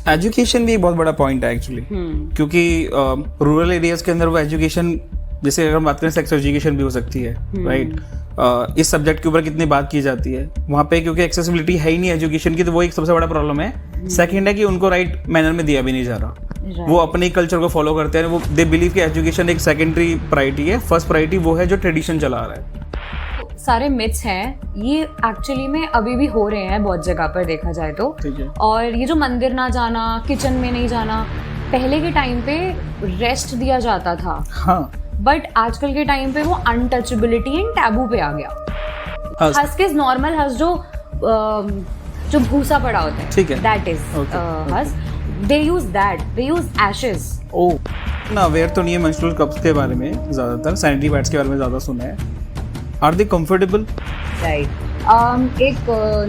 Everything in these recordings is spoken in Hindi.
एजुकेशन भी एक बहुत बड़ा पॉइंट है एक्चुअली, क्योंकि रूरल एरियाज के अंदर वो एजुकेशन, जैसे अगर हम बात करें सेक्स एजुकेशन भी हो सकती है, राइट। इस सब्जेक्ट के ऊपर कितनी बात की जाती है वहाँ पे, क्योंकि एक्सेसिबिलिटी है ही नहीं एजुकेशन की, तो वो एक सबसे बड़ा प्रॉब्लम है। सेकंड है कि उनको राइट मैनर में दिया भी नहीं जा रहा, वो अपने कल्चर को फॉलो करते हैं। वो दे बिलीव कि एजुकेशन एक सेकेंडरी प्रायोरिटी है, फर्स्ट प्रायोरिटी वो है जो ट्रेडिशन चला आ रहा है। सारे मिथ्स हैं, ये एक्चुअली में अभी भी हो रहे हैं बहुत जगह पर देखा जाए तो। और ये जो मंदिर ना जाना, किचन में नहीं जाना, पहले के टाइम पे रेस्ट दिया जाता था, हाँ, बट आजकल के टाइम पे वो अनटचेबिलिटी एंड टैबू पे आ गया। हस्क इज नॉर्मल हस्क, जो भूसा पड़ा होता है, ठीक है, that is husk. They use ashes. Oh, ना अवेयर तो नहीं है मेंस्ट्रुअल कप्स के बारे में, ज्यादातर सैनिटरी पैड्स के बारे में ज्यादा सुना है। Are they comfortable? राइट। एक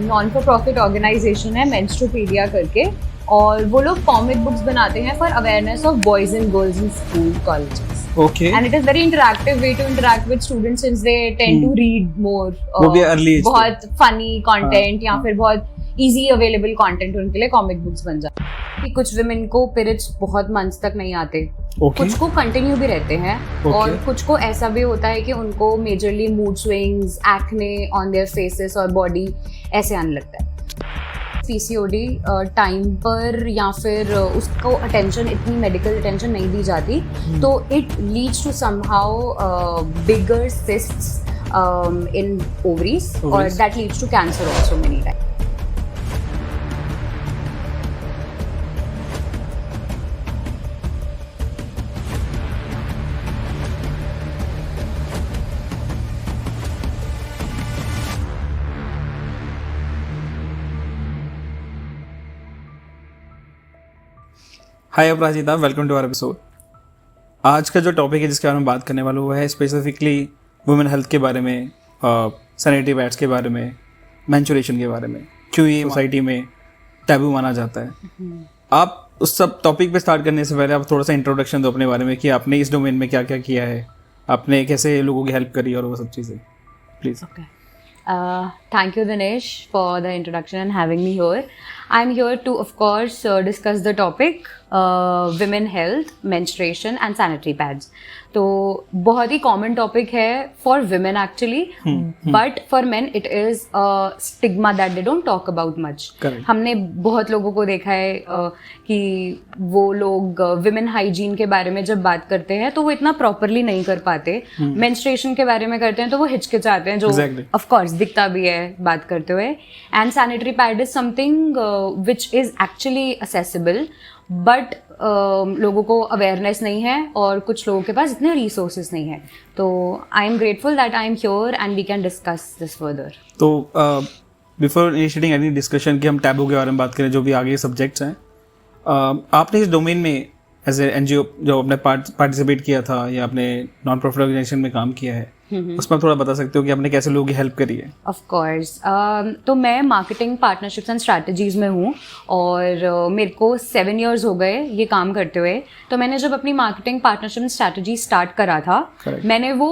नॉन फॉर प्रॉफिट ऑर्गेनाइजेशन है मेंस्ट्रुपीडिया करके, और वो लोग कॉमिक बुक्स बनाते हैं for awareness of boys and girls in school colleges. Okay. And it is very interactive way to interact with students since they tend to read more. वो भी early age बहुत funny content या फिर बहुत easy available content उनके लिए comic books बन जाते हैं। कि कुछ women को periods बहुत months तक नहीं आते, कुछ को continue भी रहते हैं, और कुछ को ऐसा भी होता है कि उनको majorly mood swings, acne on their faces और body ऐसे आने लगता है। PCOD टाइम पर या फिर उसको अटेंशन, इतनी मेडिकल अटेंशन नहीं दी जाती, तो it leads to somehow bigger cysts in ovaries, और that leads to cancer also many times. Hi Aparajita, welcome to our episode. आज का जो टॉपिक है जिसके बारे में बात करने वाला वो है स्पेसिफिकली वुमेन हेल्थ के बारे में, सैनिटरी पैड्स के बारे में, मेंस्ट्रुएशन के बारे में, क्यों ये सोसाइटी में टैबू माना जाता है। आप उस सब टॉपिक पे स्टार्ट करने से पहले आप थोड़ा सा इंट्रोडक्शन दो अपने बारे में कि आपने इस डोमेन में क्या क्या किया है, आपने कैसे लोगों की हेल्प करी और वो सब चीज़ें, please. Thank you, Dinesh, for the introduction and having me here. I'm here to, of course, discuss the topic women health, menstruation and sanitary pads. तो बहुत ही कॉमन टॉपिक है for women actually, but for main it is stigma that they don't talk about much. हमने बहुत लोगों को देखा है कि वो लोग विमेन हाइजीन के बारे में जब बात करते हैं तो वो इतना प्रॉपरली नहीं कर पाते। मेंस्ट्रुएशन के बारे में करते हैं तो वो हिचकिचाते हैं, जो ऑफ कोर्स दिखता भी है बात करते हुए। And sanitary pad is something which is actually accessible, but लोगों को अवेयरनेस नहीं है और कुछ लोगों के पास इतने रिसोर्सेज नहीं है। तो I am grateful that I am here and we can discuss this further. तो बिफोर इनिशिएटिंग एनी डिस्कशन कि हम टैबू के बारे में बात करें, जो भी आगे सब्जेक्ट्स हैं, आपने इस डोमेन में एज ए NGO जो आपने पार्टिसिपेट किया था या आपने नॉन प्रॉफिट ऑर्गेनाइजेशन में काम किया है, उसमें आप थोड़ा बता सकते हो कि आपने कैसे लोगों की हेल्प करी है? ऑफ कोर्स, तो मैं मार्केटिंग पार्टनरशिप्स एंड स्ट्रैटेजीज़ में हूँ, और मेरे को 7 years हो गए ये काम करते हुए। तो मैंने जब अपनी marketing partnership and strategy start करा था, मैंने वो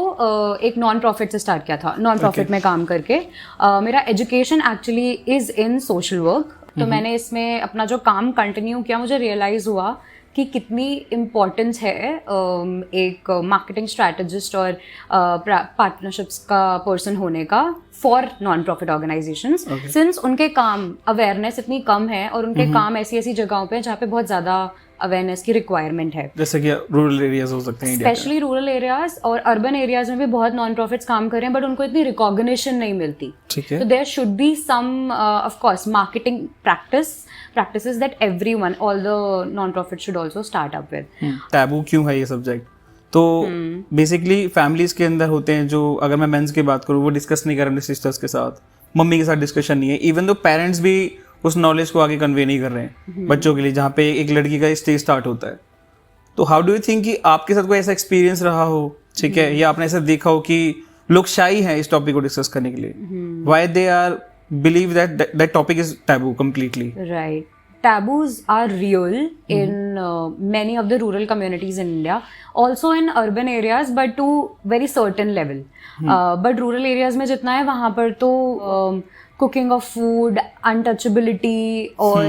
एक नॉन प्रॉफिट से स्टार्ट किया था, नॉन प्रॉफिट में काम करके। मेरा education actually is in social work, तो मैंने इसमें अपना जो काम कंटिन्यू किया, मुझे रियलाइज़ हुआ कि कितनी इम्पोर्टेंस है एक मार्केटिंग स्ट्रैटेजिस्ट और पार्टनरशिप्स का पर्सन होने का for non profit organisations, since उनके काम अवेयरनेस इतनी कम है और उनके काम ऐसी ऐसी जगहों पे जहाँ पे बहुत ज़्यादा अवेयरनेस की रिक्वायरमेंट है, जैसे कि रूरल एरियाज हो सकते हैं, स्पेशली रूरल एरियाज और अर्बन एरियाज में भी बहुत नॉन प्रॉफिट्स काम कर रहे हैं, बट उनको इतनी रिकॉग्निशन नहीं मिलती। तो there should be some of course marketing practices that everyone, all the non-profit should also start up with. Taboo क्यों है ये सब्जेक्ट? तो बेसिकली फैमिलीज के अंदर होते हैं जो, अगर मैं मेंस की बात करूँ, वो डिस्कस नहीं कर रहे अपने सिस्टर्स के साथ, मम्मी के साथ डिस्कशन नहीं है, इवन दो पेरेंट्स भी उस नॉलेज को आगे कन्वे नहीं कर रहे हैं बच्चों के लिए, जहाँ पे एक लड़की का स्टेज स्टार्ट होता है। तो हाउ डू यू थिंक कि आपके साथ कोई ऐसा एक्सपीरियंस रहा हो, ठीक है, या आपने ऐसा देखा हो कि लोग शाई हैं इस टॉपिक को डिस्कस करने के लिए, why they are believe that topic is taboo completely? Right. Taboos are real in many of the rural communities in India, also in urban areas, but to very certain level. But rural areas में जितना है वहाँ पर तो cooking of food, untouchability, or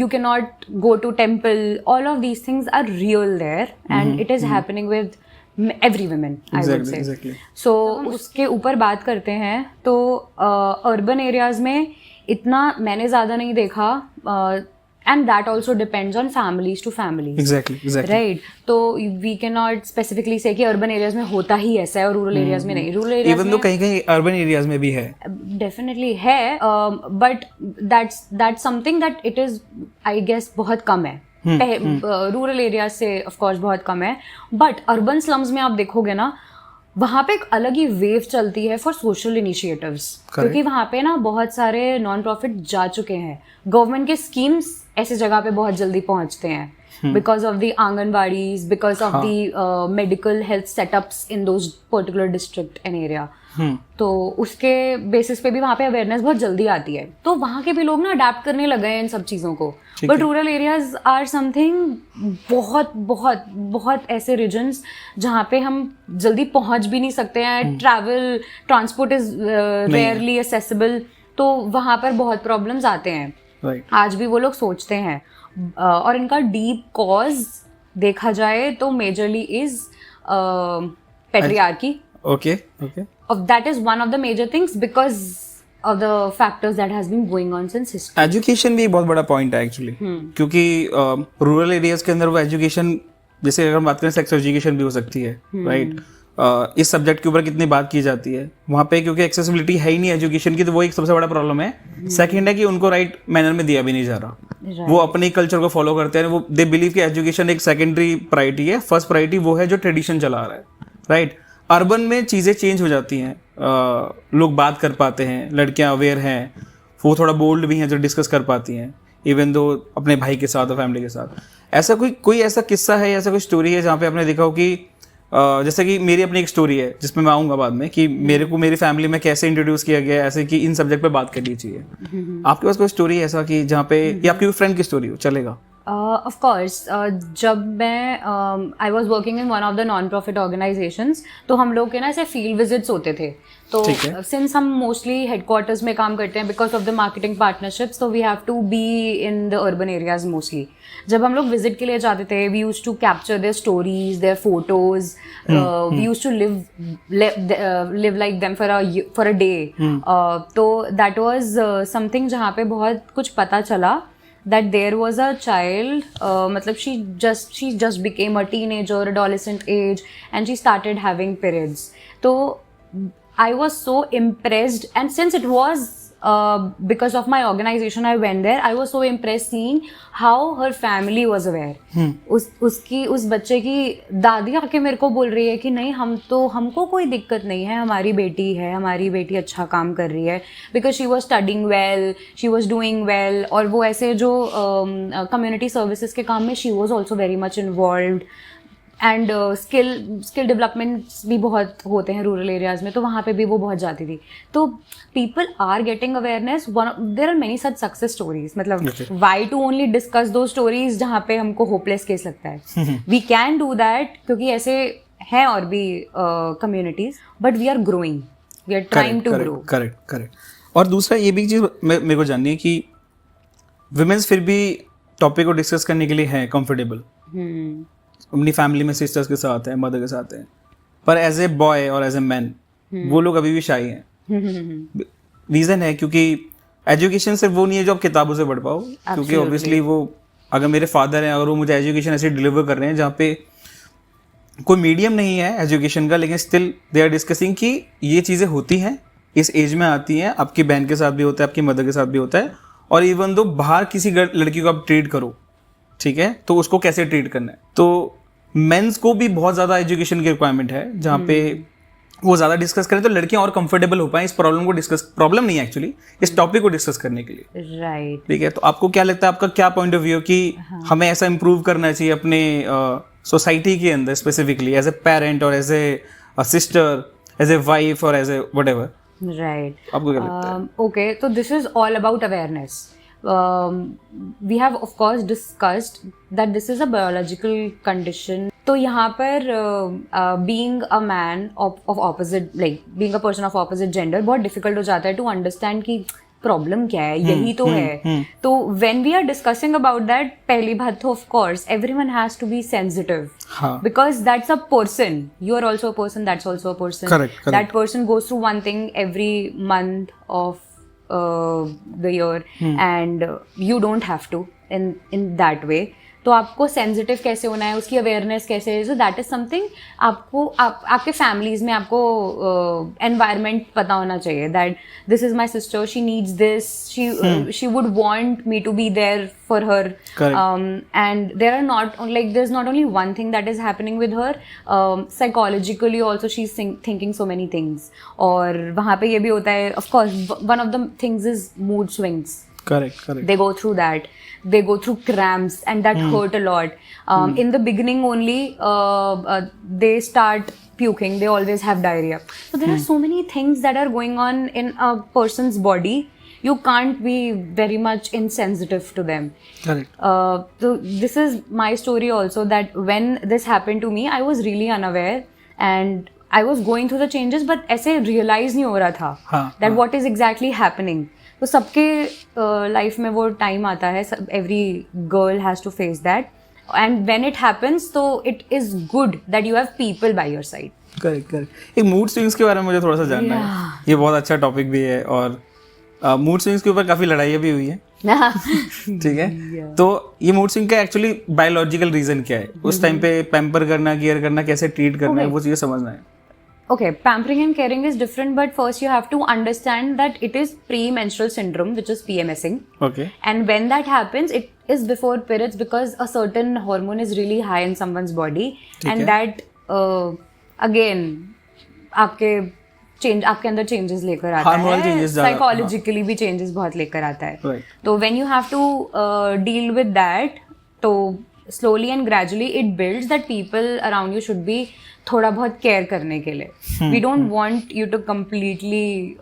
you cannot go to temple. All of these things are real there, and it is happening with every woman, I would say. Exactly. So उसके ऊपर बात करते हैं तो urban areas में इतना मैंने ज़्यादा नहीं देखा, and that also depends on families to families. Exactly. Right. तो we cannot specifically say कि urban areas में होता ही ऐसा है और rural areas में नहीं. Rural areas Even though कहीं urban areas में भी है. Definitely है, but that's something that it is, I guess, बहुत कम है. रूरल एरिया से ऑफ कोर्स बहुत कम है, बट अर्बन स्लम्स में आप देखोगे ना, वहाँ पे एक अलग ही वेव चलती है फॉर सोशल इनिशिएटिव्स, क्योंकि वहाँ पे ना बहुत सारे नॉन प्रॉफिट जा चुके हैं. गवर्नमेंट के स्कीम्स ऐसी जगह पे बहुत जल्दी पहुँचते हैं because of the anganwadis, because of the medical health setups in those particular district and area. तो उसके बेसिस पे भी वहाँ पे अवेयरनेस बहुत जल्दी आती है, तो वहाँ के भी लोग ना अडेप्ट करने लग गए हैं इन सब चीज़ों को. But rural areas are something बहुत बहुत बहुत ऐसे रीजन्स जहाँ पे हम जल्दी पहुँच भी नहीं सकते हैं. Travel transport is rarely accessible, तो वहाँ पर बहुत प्रॉब्लम्स आते हैं. आज भी वो लोग सोचते हैं, और इनका डीप कॉज देखा जाए तो majorly is patriarchy. Okay. That is one of the major things because of the factors that has been going on since history. Education भी बहुत बड़ा पॉइंट है एक्चुअली, क्योंकि रूरल एरियाज के अंदर वो एजुकेशन, जैसे अगर हम बात करें सेक्स एजुकेशन भी हो सकती है, राइट. इस सब्जेक्ट के ऊपर कितनी बात की जाती है वहाँ पे, क्योंकि एक्सेसिबिलिटी है ही नहीं एजुकेशन की, तो वो एक सबसे बड़ा प्रॉब्लम है. सेकंड है कि उनको राइट मैनर में दिया भी नहीं जा रहा. वो अपने कल्चर को फॉलो करते हैं. वो दे बिलीव कि एजुकेशन एक सेकेंडरी प्रायोरिटी है, फर्स्ट प्रायोरिटी वो है जो ट्रेडिशन चला रहा है, राइट. अर्बन में चीज़ें चेंज हो जाती हैं, लोग बात कर पाते हैं, लड़कियां अवेयर हैं, वो थोड़ा बोल्ड भी हैं जो डिस्कस कर पाती हैं, इवन दो अपने भाई के साथ और फैमिली के साथ. ऐसा कोई ऐसा किस्सा है, ऐसा कोई स्टोरी है जहाँ पे आपने देखा हो कि जैसे कि मेरी अपनी एक स्टोरी है जिसमें मैं आऊँगा बाद में, कि मेरे को मेरी फैमिली में कैसे इंट्रोड्यूस किया गया, ऐसे कि इन सब्जेक्ट पे बात करनी चाहिए. आपके पास कोई स्टोरी है ऐसा कि जहाँ पे, या आपकी फ्रेंड की स्टोरी हो, चलेगा? Of course, जब मैं I was working in one of the non-profit organizations, तो हम लोग के ना ऐसे फील्ड विजिट्स होते थे. तो सिंस हम मोस्टली हेडक्वार्टर्स में काम करते हैं because of the marketing partnerships, तो we have to be in the urban areas mostly. जब हम लोग विजिट के लिए जाते थे, we used to capture their stories, their photos, we used to live like them for a day. तो दैट वाज समथिंग जहाँ पे बहुत कुछ पता चला. That there was a child, मतलब she just became a teenager, adolescent age, and she started having periods. So I was so impressed, and since it was because of my organization I went there, I was so impressed seeing how her family was aware. उस बच्चे की दादी आके मेरे को बोल रही है कि नहीं, हमको कोई दिक्कत नहीं है, हमारी बेटी अच्छा काम कर रही है, because she was studying well, she was doing well. और वो ऐसे जो community services के काम में she was also very much involved. And skill developments भी बहुत होते हैं रूरल एरियाज में, तो वहाँ पे भी वो बहुत जाती थी. तो people are getting awareness. There are many such success stories. मतलब वाई टू ओनली डिस्कस दो स्टोरीज जहाँ पे हमको होपलेस केस लगता है. वी कैन डू दैट, क्योंकि ऐसे हैं और भी communities, but we are growing, we are trying to grow. Correct. और दूसरा ये भी चीज़ मेरे को जाननी है कि विमेंस फिर भी टॉपिक को डिस्कस करने के लिए हैं कंफर्टेबल, अपनी फैमिली में सिस्टर्स के साथ हैं, मदर के साथ हैं, पर एज ए बॉय और एज ए मैन वो लोग अभी भी शाई हैं. रीज़न है क्योंकि एजुकेशन सिर्फ वो नहीं है जो आप किताबों से पढ़ पाओ, क्योंकि ऑब्वियसली वो, अगर मेरे फादर हैं, अगर वो मुझे एजुकेशन ऐसे डिलीवर कर रहे हैं जहाँ पे कोई मीडियम नहीं है एजुकेशन का, लेकिन स्टिल दे आर डिस्कसिंग कि ये चीज़ें होती हैं, इस एज में आती हैं, आपकी बहन के साथ भी होता है, आपकी मदर के साथ भी होता है. और इवन दो बाहर किसी लड़की को आप ट्रीट करो, ठीक है, तो उसको कैसे ट्रीट करना है. तो मेंस को भी बहुत ज़्यादा एजुकेशन की रिक्वायरमेंट है जहाँ पे वो ज़्यादा डिस्कस करें तो लड़कियां और कंफर्टेबल हो पाएं इस प्रॉब्लम को डिस्कस, प्रॉब्लम नहीं है एक्चुअली, इस टॉपिक को डिस्कस करने के लिए. राइट. ठीक है, तो आपको क्या लगता है, आपका क्या पॉइंट ऑफ व्यू कि हमें ऐसा इम्प्रूव करना चाहिए अपने सोसाइटी के अंदर स्पेसिफिकली, एज ए पेरेंट और as a sister, as a wife और एज ए व्हाटएवर? राइट. आपको क्या लगता है? ओके, तो this is all about awareness. We have of course discussed that this is a biological condition तो यहाँ पर being a man of opposite, like being a person of opposite gender बहुत डिफिकल्ट हो जाता है टू अंडरस्टैंड कि प्रॉब्लम क्या है, यही तो है. तो when we are discussing about that, पहली बात तो of course everyone has to be sensitive, because that's a person, you are also a person, that's also a person, that person goes through one thing every month of the year, and you don't have to in that way. तो आपको सेंसिटिव कैसे होना है, उसकी अवेयरनेस कैसे है, सो दैट इज समथिंग आपको आपके फैमिलीज में आपको एनवायरनमेंट पता होना चाहिए, that this is my sister, she needs this, she would want me to be there for her, and there are not like there is not only one thing that is happening with her, psychologically also she is thinking so many things. और वहाँ पे ये भी होता है, of course one of the things is mood swings. Correct. They go through that. They go through cramps, and that hurt a lot. In the beginning only, they start puking. They always have diarrhea. So there are so many things that are going on in a person's body. You can't be very much insensitive to them. Correct. So this is my story also, that when this happened to me, I was really unaware, and I was going through the changes, but ऐसे realize नहीं हो रहा था that what is exactly happening. तो सबके लाइफ में वो टाइम आता है, every girl has to face that, and when it happens तो it is good that you have people by your side. Correct. एक मूड स्विंग्स के बारे में मुझे थोड़ा सा जानना है, ये बहुत अच्छा टॉपिक भी है, और मूड स्विंग्स के ऊपर काफी लड़ाइयाँ भी हुई है. ठीक है. तो ये मूड स्विंग का एक्चुअली बायोलॉजिकल रीजन क्या है, उस टाइम पे पैम्पर करना, केयर करना, कैसे ट्रीट करना है, वो चीजें समझना है. Okay, pampering and caring is different, but first you have to understand that it is premenstrual syndrome, which is PMSing. Okay. And when that happens, it is before periods, because a certain hormone is really high in someone's body, and that again आपके अंदर चेंजेस लेकर आता है, साइकोलॉजिकली भी चेंजेस बहुत लेकर आता है. तो when you have to deal with that, तो slowly and gradually it builds that people around you should be थोड़ा बहुत केयर करने के लिए. We don't want you to completely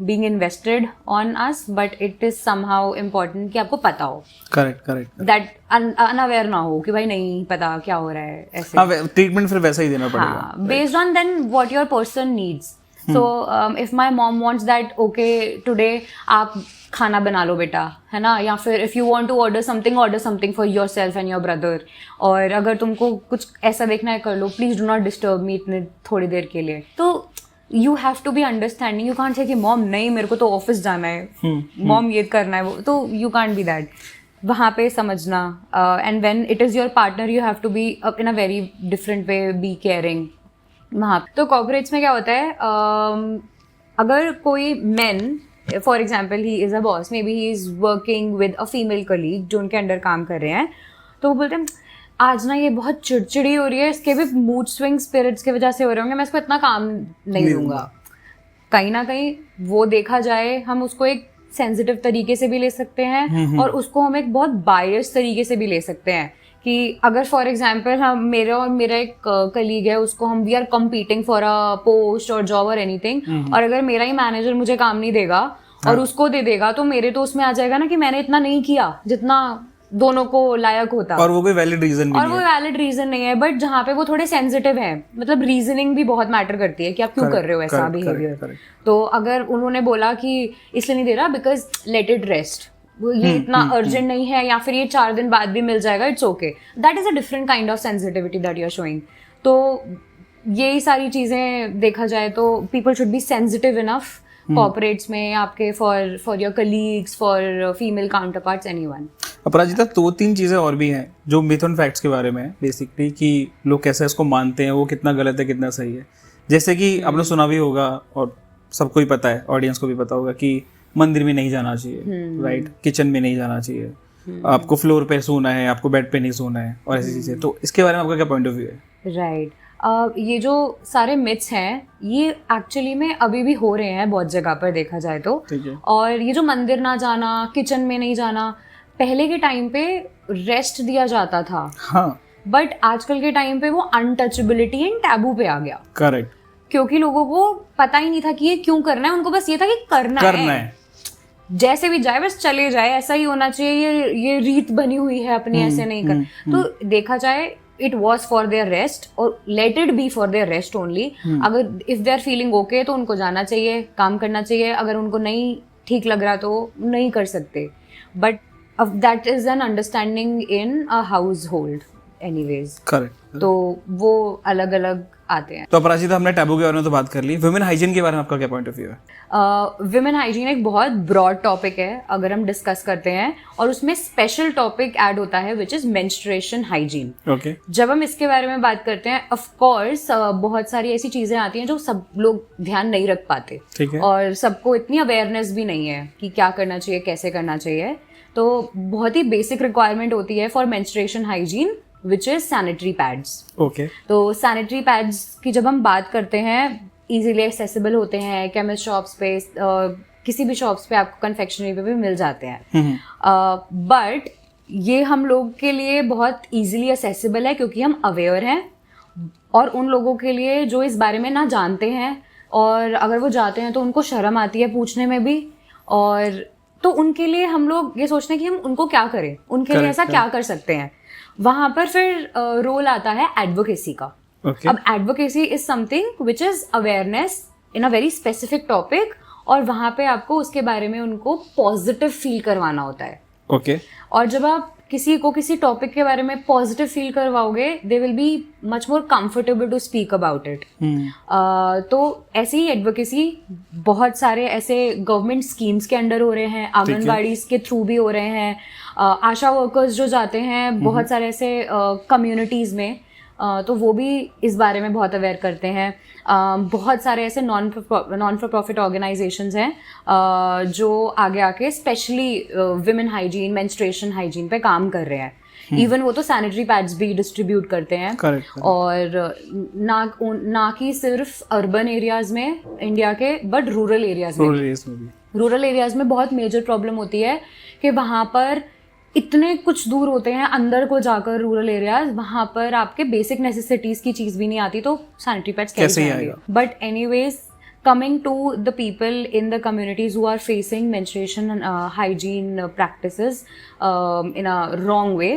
being invested on us, but it is somehow important कि आपको पता हो. Correct. That unaware ना हो कि भाई नहीं पता क्या हो रहा है ऐसे. हाँ, ट्रीटमेंट फिर वैसा ही देना पड़ेगा. Based on then what your person needs. So if my mom wants that, okay, today आप खाना बना लो बेटा, है ना, या फिर if you want to order something for yourself and your brother, और अगर तुमको कुछ ऐसा देखना है कर लो, please do not disturb me इतने थोड़ी देर के लिए. तो you have to be understanding. You can't say कि mom नहीं मेरे को तो ऑफिस जाना है, mom ये करना है, वो तो you can't be that. वहाँ पे समझना, and when it is your partner you have to be in a very different way, be caring. वहाँ तो कॉर्पोरेट्स में क्या होता है, अगर कोई man, for example he is a boss, may be he is working with a female colleague जो उनके अंडर काम कर रहे हैं, तो वो बोलते हैं आज ना ये बहुत चिड़चिड़ी हो रही है, इसके भी मूड स्विंग स्पिरिट्स की वजह से हो रहे होंगे, मैं इसको इतना काम नहीं दूंगा. कहीं ना कहीं वो देखा जाए, हम उसको एक सेंसिटिव तरीके से भी ले सकते हैं, और उसको हम एक बहुत बायस तरीके से भी ले सकते हैं. कि अगर फॉर एग्जाम्पल हम मेरा एक कलीग है, उसको हम we are competing for a post और जॉब और एनीथिंग, और अगर मेरा ही मैनेजर मुझे काम नहीं देगा और उसको दे देगा, तो मेरे तो उसमें आ जाएगा ना कि मैंने इतना नहीं किया जितना दोनों को लायक होता, और वो कोई वैलिड रीजन नहीं है. बट जहाँ पे वो थोड़े सेंसिटिव है, मतलब रीजनिंग भी बहुत मैटर करती है कि आप क्यों कर रहे हो ऐसा बिहेवियर. तो अगर उन्होंने बोला कि इसलिए नहीं दे रहा बिकॉज लेट इट रेस्ट, ये इतना अर्जेंट नहीं है, या फिर ये 4 दिन बाद भी मिल जाएगा, it's okay, that is a different kind of sensitivity that you are showing. तो यही सारी चीजें देखा जाए तो people should be sensitive enough corporates में, आपके for your colleagues, for female counterparts, anyone. Aparajita, 2-3 चीजें और भी हैं जो मिथ एंड फैक्ट्स के बारे में बेसिकली, कि लोग कैसे इसको मानते हैं, वो कितना गलत है कितना सही है. जैसे कि आपने सुना भी होगा और सबको ही पता है, ऑडियंस को भी पता होगा कि मंदिर में नहीं जाना चाहिए, राइट, किचन में नहीं जाना चाहिए, आपको फ्लोर पे सोना है, आपको बेड पे नहीं सोना है, और ऐसी चीजें. तो इसके बारे में आपका क्या पॉइंट ऑफ व्यू है? राइट. ये जो सारे मिथ्स हैं ये एक्चुअली में अभी भी हो रहे हैं बहुत जगह पर देखा जाए तो. और ये जो मंदिर ना जाना, किचन में नहीं जाना, पहले के टाइम पे रेस्ट दिया जाता था, हाँ, बट आजकल के टाइम पे वो अनटचेबिलिटी एंड टैबू पे आ गया. करेक्ट. क्योंकि लोगों को पता ही नहीं था कि ये क्यों करना है, उनको बस ये था कि करना है. जैसे भी जाए बस चले जाए, ऐसा ही होना चाहिए, ये रीत बनी हुई है अपनी, ऐसे नहीं कर. तो देखा जाए it was for their rest or let it be for their rest only. अगर if they are feeling okay तो उनको जाना चाहिए, काम करना चाहिए. अगर उनको नहीं ठीक लग रहा तो नहीं कर सकते. But that is an understanding in a household anyways. Correct. तो वो अलग अलग आते हैं. तो अपराजिता, हमने टैबू के बारे में तो बात कर ली. वुमेन हाइजीन के बारे में आपका क्या पॉइंट ऑफ व्यू है? विमेन हाइजीन एक बहुत ब्रॉड टॉपिक है अगर हम डिस्कस करते हैं, और उसमें स्पेशल टॉपिक ऐड होता है which is menstruation hygiene. Okay. जब हम इसके बारे में बात करते हैं, ऑफ कोर्स बहुत सारी ऐसी चीजें आती हैं जो सब लोग ध्यान नहीं रख पाते. ठीक है. और सबको इतनी अवेयरनेस भी नहीं है कि क्या करना चाहिए, कैसे करना चाहिए. तो बहुत ही बेसिक रिक्वायरमेंट होती है for menstruation hygiene which is sanitary pads. Okay. तो सैनिटरी पैड्स की जब हम बात करते हैं, इजीली एक्सेसिबल होते हैं, केमिस्ट शॉप्स पे, किसी भी शॉप्स पे आपको कन्फेक्शनरी पे भी मिल जाते हैं. बट ये हम लोग के लिए बहुत इजीली एक्सेसिबल है क्योंकि हम अवेयर हैं. और उन लोगों के लिए जो इस बारे में ना जानते हैं, और अगर वो जाते हैं तो उनको शर्म आती है पूछने में भी, और तो उनके लिए हम लोग ये सोचते हैं कि हम उनको क्या करें, उनके लिए ऐसा क्या कर सकते हैं. वहां पर फिर रोल आता है एडवोकेसी का. Okay. अब advocacy is something which is awareness in a very specific topic, और वहां पे आपको उसके बारे में उनको पॉजिटिव फील करवाना होता है. ओके. और जब आप किसी को किसी टॉपिक के बारे में पॉजिटिव फील करवाओगे, they will be much more comfortable to speak about it. तो ऐसे ही एडवोकेसी बहुत सारे ऐसे गवर्नमेंट स्कीम्स के अंडर हो रहे हैं, आंगनबाड़ी के थ्रू भी हो रहे हैं. आशा वर्कर्स जो जाते हैं बहुत सारे ऐसे कम्युनिटीज में, तो वो भी इस बारे में बहुत अवेयर करते हैं. बहुत सारे ऐसे नॉन फॉर प्रॉफिट ऑर्गेनाइजेशंस हैं जो आगे आके specially women hygiene, menstruation hygiene पे काम कर रहे हैं. इवन वो तो सैनिटरी पैड्स भी डिस्ट्रीब्यूट करते हैं. Correct. और ना कि सिर्फ अर्बन एरियाज में इंडिया के, बट रूरल एरियाज में भी. रूरल एरियाज में बहुत मेजर प्रॉब्लम होती है कि वहाँ पर इतने कुछ दूर होते हैं अंदर को जाकर, रूरल एरियाज, वहां पर आपके बेसिक नेसेसिटीज की चीज भी नहीं आती, तो सैनिटरी पैड्स कैसे आएंगे. But anyways, coming to the people in the communities who are facing menstruation hygiene practices in a wrong way,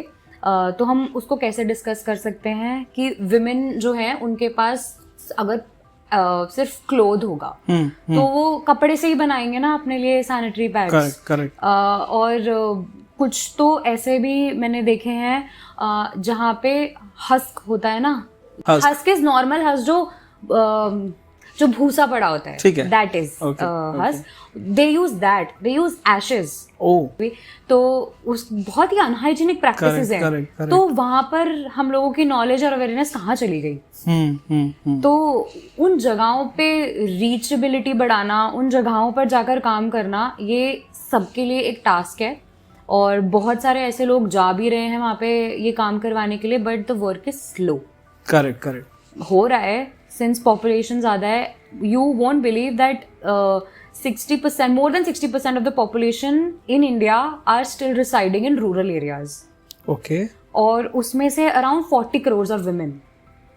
तो हम उसको कैसे डिस्कस कर सकते हैं कि विमेन जो हैं उनके पास अगर सिर्फ क्लोथ होगा तो वो कपड़े से ही बनाएंगे ना अपने लिए सैनिटरी पैड्स. करेक्ट. और कुछ तो ऐसे भी मैंने देखे हैं जहाँ पे हस्क होता है ना, हस्क इज नॉर्मल हस्क जो भूसा पड़ा होता है, that is husk. They use Ashes. तो उस बहुत ही अनहाइजीनिक प्रैक्टिसेस हैं. तो वहां पर हम लोगों की नॉलेज और अवेयरनेस कहाँ चली गई. तो उन जगहों पे रीचेबिलिटी बढ़ाना, उन जगहों पर जाकर काम करना, ये सबके लिए एक टास्क है. और बहुत सारे ऐसे लोग जा भी रहे हैं वहाँ पे ये काम करवाने के लिए, but the work is slow. Correct. हो रहा है सिंस पॉपुलेशन ज़्यादा है. You won't believe that 60%, more than 60% of the population in India are still residing in rural areas. Okay. और उसमें से around 40 crores are women.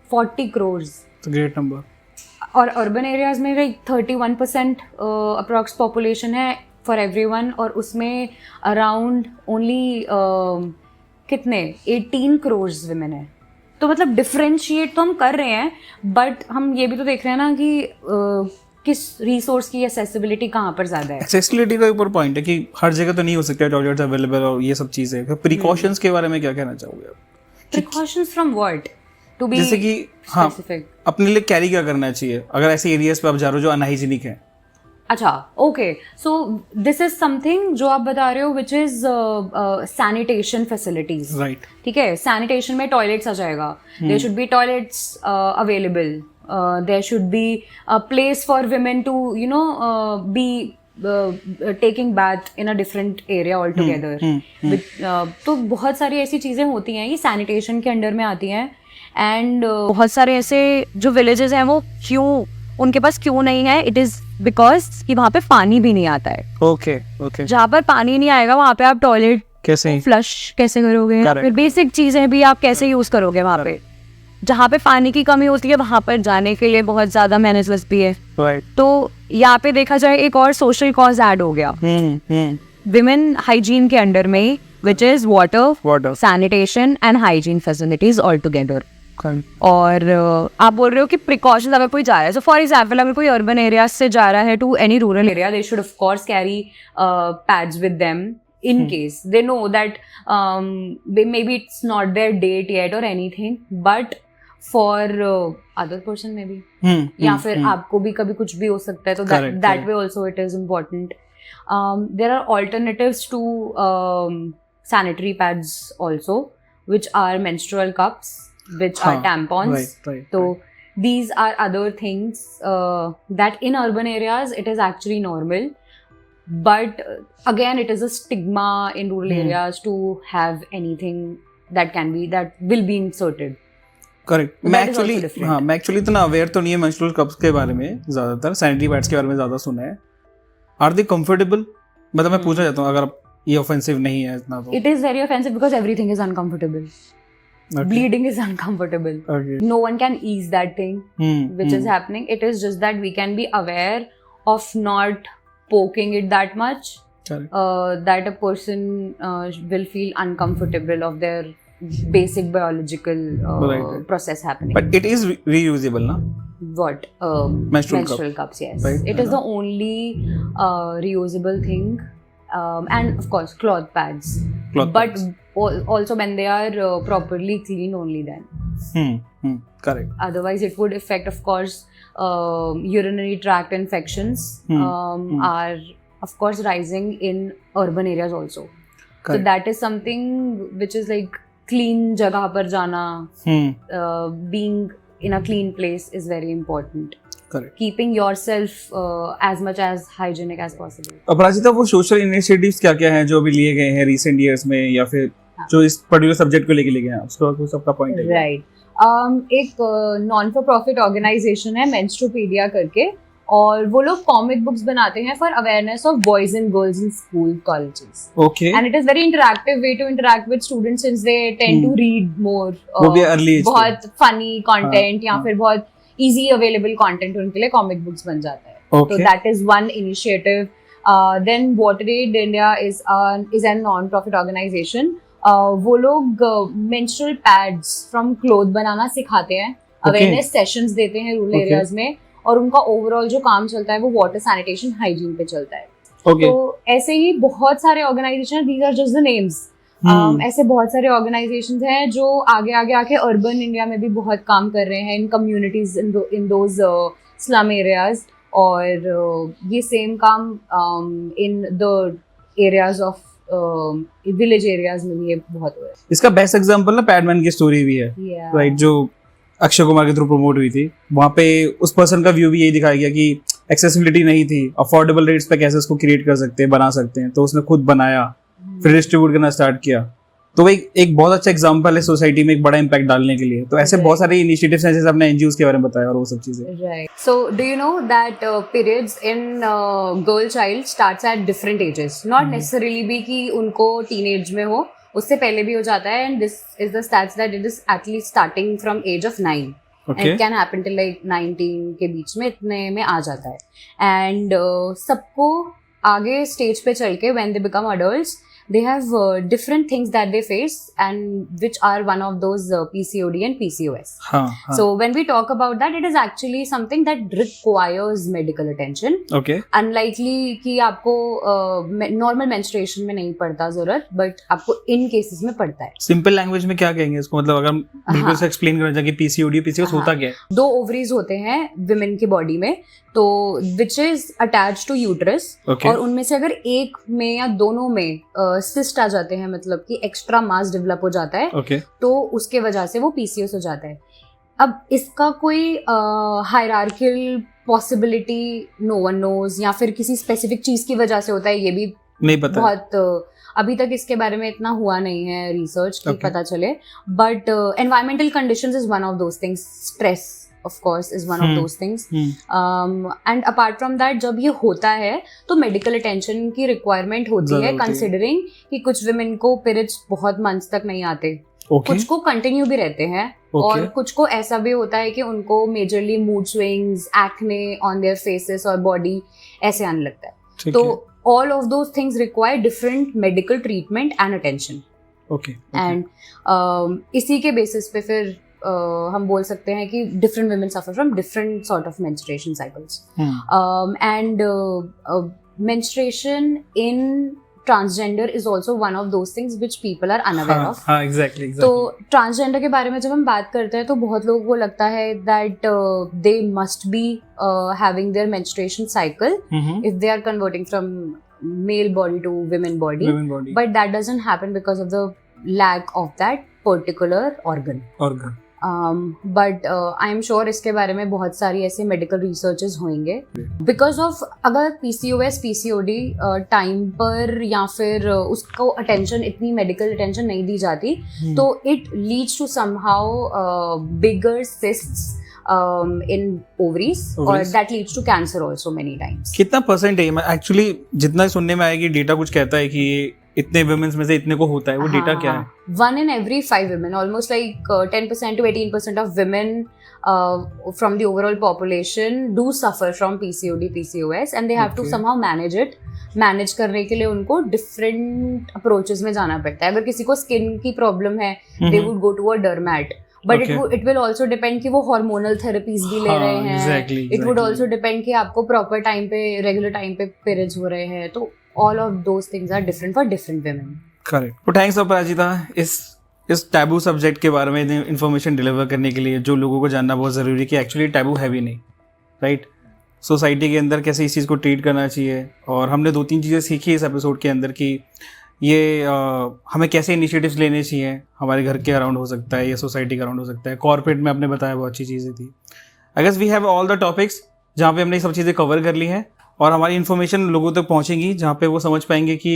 40 crores. It's a great number. और urban areas में 31% approx population है for everyone, और उसमें around only कितने 18 crores women है. तो मतलब डिफरेंशिएट तो हम कर रहे हैं, बट हम ये भी तो देख रहे हैं ना कि किस रिसोर्स की एक्सेसिबिलिटी कहाँ पर ज्यादा है. एक्सेसिबिलिटी का ऊपर पॉइंट है कि हर जगह तो नहीं हो सकता टॉयलेट्स अवेलेबल और ये सब चीजें. तो प्रिकॉशंस के बारे में क्या कहना चाहोगे आप? Precautions from what? To be जैसे कि हाँ, अपने लिए कैरी क्या करना चाहिए अगर ऐसे एरियाज पे आप जा रहे हो जो अनहाइजीनिक है. अच्छा, okay. So this is something जो आप बता रहे हो which is sanitation facilities. Right. ठीक है, सैनिटेशन में टॉयलेट्स आ जाएगा. There should be toilets available. there should be a place for women to be taking bath in a different area altogether. तो बहुत सारी ऐसी चीज़ें होती हैं, ये सैनिटेशन के अंडर में आती हैं. एंड बहुत सारे ऐसे जो विलेजेस हैं वो उनके पास क्यों नहीं है, इट इज बिकॉज कि वहाँ पे पानी भी नहीं आता है. ओके. जहाँ पर पानी नहीं आएगा वहाँ पे आप टॉयलेट कैसे फ्लश कैसे करोगे, फिर बेसिक चीजें भी आप कैसे यूज करोगे वहाँ पे. जहाँ पे पानी की कमी होती है वहाँ पर जाने के लिए बहुत ज्यादा मेहनत भी है. तो यहाँ पे देखा जाए एक और सोशल कॉज ऐड हो गया. विमेन हाइजीन के अंडर में which is water, Water. sanitation and hygiene facilities all together. Correct. और आप बोल रहे हो कि प्रिकॉशंस अगर कोई जा रहा है, सो फॉर एग्जाम्पल अगर कोई अर्बन एरियाज से जा रहा है to any rural area, they should of course carry pads with them in case they know that maybe it's not their date yet or anything, but for other person maybe या फिर आपको भी कभी कुछ भी हो सकता है, तो that way also it is important. There are alternatives to sanitary pads also, which are menstrual cups, which are tampons. So these are other things that in urban areas it is actually normal. But again, it is a stigma in rural areas to have anything that will be inserted. Correct. मैं एक्चुअली इतना अवेयर तो नहीं है मेंस्ट्रुअल कप्स के बारे में, ज़्यादातर सैनिटरी पैड्स के बारे में ज़्यादा सुना है. Are they comfortable? मतलब मैं पूछना चाहता हूँ, अगर ये ऑफेंसिव नहीं है इतना तो. It is very offensive because everything is uncomfortable. Okay. Bleeding is uncomfortable. Okay. No one can ease that thing which is happening. It is just that we can be aware of not poking it that much, that a person will feel uncomfortable of their basic biological process happening. But it is reusable, na? What? Menstrual cups, yes. Right? It is the only reusable thing. And of course, cloth pads. But also when they are properly cleaned only then. Correct. Otherwise, it would affect, of course, urinary tract infections are, of course, rising in urban areas also. Correct. So that is something which is like clean jagah par jana, being in a clean place is very important. Correct. Keeping yourself as much as hygienic as possible. अपराजिता, वो सोशल इनिशिएटिव्स क्या-क्या हैं जो अभी लिए गए हैं रिसेंट इयर्स में, या फिर जो इस पर्टिकुलर सब्जेक्ट को लेके लिए गए हैं, उसको सबका पॉइंट है? राइट. एक नॉन फॉर प्रॉफिट ऑर्गेनाइजेशन है मेंस्ट्रोपीडिया करके, और वो लोग कॉमिक बुक्स बनाते हैं for awareness of boys and girls in school colleges. Okay. And it is very interactive way to interact with students since they tend to read more. वो भी अर्ली एज, बहुत फनी कंटेंट या फिर बहुत इजी अवेलेबल कंटेंट उनके लिए कॉमिक बुक्स बन जाता है. तो that is one initiative. Then WaterAid India is an non profit organisation. वो लोग मेंस्ट्रुअल पैड्स फ्रॉम क्लोथ बनाना सिखाते हैं, अवेयरनेस सेशंस देते हैं रूरल एरियाज में, और उनका ओवरऑल जो काम चलता है वो वाटर सैनिटेशन हाइजीन पे चलता है. तो ऐसे ही बहुत सारे organisation, these are just the names. ऐसे बहुत सारे ऑर्गेनाइजेशंस हैं जो आगे आके अर्बन इंडिया में भी बहुत काम कर रहे हैं in communities in those slum areas, और ये सेम काम in the areas of village areas में भी ये बहुत हो रहा है. इसका बेस्ट एग्जांपल ना पैडमैन की स्टोरी भी है, राइट, जो अक्षय कुमार के थ्रू प्रमोट हुई थी. वहाँ पे उस पर्सन का व्यू भी यही दिखाया गया कि एक्सेसिबिलिटी नहीं थी, अफोर्डेबल रेट्स पे कैसे उसको क्रिएट कर सकते हैं, बना सकते हैं. तो उसने खुद बनाया, फिर डिस्ट्रीब्यूट करना स्टार्ट किया. तो एक बहुत अच्छा एग्जांपल है सोसाइटी में एक बड़ा इम्पैक्ट डालने के लिए. तो ऐसे बहुत सारे इनिशिएटिव्स हैं, जैसे आपने एनजीओस के बारे में बताया और वो सब चीजें. Right. So do you know that periods in girl child starts at different ages, not necessarily भी कि उनको टीनेज में हो, उससे पहले भी हो जाता है. And this is the stats that it is at least starting from age of 9. And it can happen till like 19 के बीच में, इतने में आ जाता है. एंड सबको आगे स्टेज पे चल के when they become adults, they have different things that they face, and which are one of those PCOD and PCOS. So when we talk about that, it is actually something that requires medical attention. Okay. Unlikely कि आपको normal menstruation में नहीं पड़ता जरूरत, but आपको इन cases में पड़ता है. Simple language में क्या कहेंगे इसको, मतलब अगर बिल्कुल से explain करना चाहिए कि PCOD PCOS होता क्या है? 2 ovaries होते हैं women की body में, तो which is attached to uterus. Okay. और उनमें से अगर एक में या दोनों में सिस्ट आ जाते हैं, मतलब कि एक्स्ट्रा मास डेवलप हो जाता है. Okay. तो उसके वजह से वो पीसीओएस हो जाता है. अब इसका कोई hierarchical possibility no one knows, या फिर किसी स्पेसिफिक चीज की वजह से होता है, ये भी नहीं पता. बहुत अभी तक इसके बारे में इतना हुआ नहीं है रिसर्च कि पता चले. But environmental conditions is one of those things. Stress of course is one of those things. And apart from that, जब ये होता है तो medical attention की requirement होती है, considering कि कुछ women को periods बहुत months तक नहीं आते. कुछ को कंटिन्यू भी रहते हैं, और कुछ को ऐसा भी होता है कि उनको majorly mood swings, acne on their faces और बॉडी ऐसे आने लगता है. तो all of those things require different medical treatment and attention. Okay. And इसी के basis पे फिर हम बोल सकते हैं कि different women suffer from different sort of menstruation cycles. And menstruation in transgender is also one of those things which people are unaware of. हाँ, exactly. तो ट्रांसजेंडर के बारे में जब हम बात करते हैं तो बहुत लोगों को लगता है that they must be having their menstruation cycle if they are converting from male body to women body. But that doesn't happen because of the lack of that particular organ. But I'm sure इसके बारे में बहुत सारी ऐसे medical researches होंगे because of अगर PCOS, PCOD टाइम पर या फिर उसको attention इतनी medical attention नहीं दी जाती तो it leads to somehow bigger cysts in ovaries or that leads to cancer also many times. कितना परसेंट है एक्चुअली जितना सुनने में आएगी डेटा कुछ कहता है कि इतने वुमेन्स में से इतने को होता है वो डेटा क्या है 1 in every 5 women almost like 10% to 18% of women from the overall population do suffer from PCOD PCOS and they have to somehow manage it manage करने के लिए उनको डिफरेंट अप्रोचेस में जाना पड़ता है अगर किसी को स्किन की प्रॉब्लम है they would go to a dermat but it will also depend कि वो हार्मोनल थेरेपीज भी ले रहे हैं इट वुड ऑल्सो डिपेंड कि आपको प्रॉपर टाइम पे रेगुलर टाइम पे पीरियड्स हो रहे हैं तो all of those things are different for different women. Correct. तो थैंक्स अपराजिता इस टैबू सब्जेक्ट के बारे में इन्फॉर्मेशन डिलीवर करने के लिए जो लोगों को जानना बहुत ज़रूरी है कि एक्चुअली टैबू है भी नहीं राइट सोसाइटी के अंदर कैसे इस चीज़ को ट्रीट करना चाहिए और हमने 2-3 चीज़ें सीखी इस एपिसोड के अंदर कि ये हमें कैसे इनिशिएटिव्स लेने चाहिए हमारे घर के अराउंड हो सकता है या सोसाइटी के अराउंड हो सकता है कॉर्पोरेट में आपने बताया बहुत अच्छी चीज़ें थी I guess we have all the topics जहाँ पे हमने ये सब चीज़ें कवर कर ली हैं और हमारी इन्फॉर्मेशन लोगों तक पहुंचेगी जहाँ पे वो समझ पाएंगे कि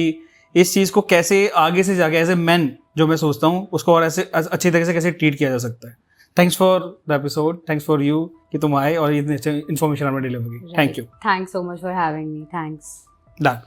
इस चीज़ को कैसे आगे से जाके एज ए मैन जो मैं सोचता हूँ उसको और ऐसे अच्छी तरह से कैसे ट्रीट किया जा सकता है thanks for the episode thanks for you कि तुम आए और इतनी इन्फॉर्मेशन हमें डिलीवर की thank you thanks so much for having me thanks done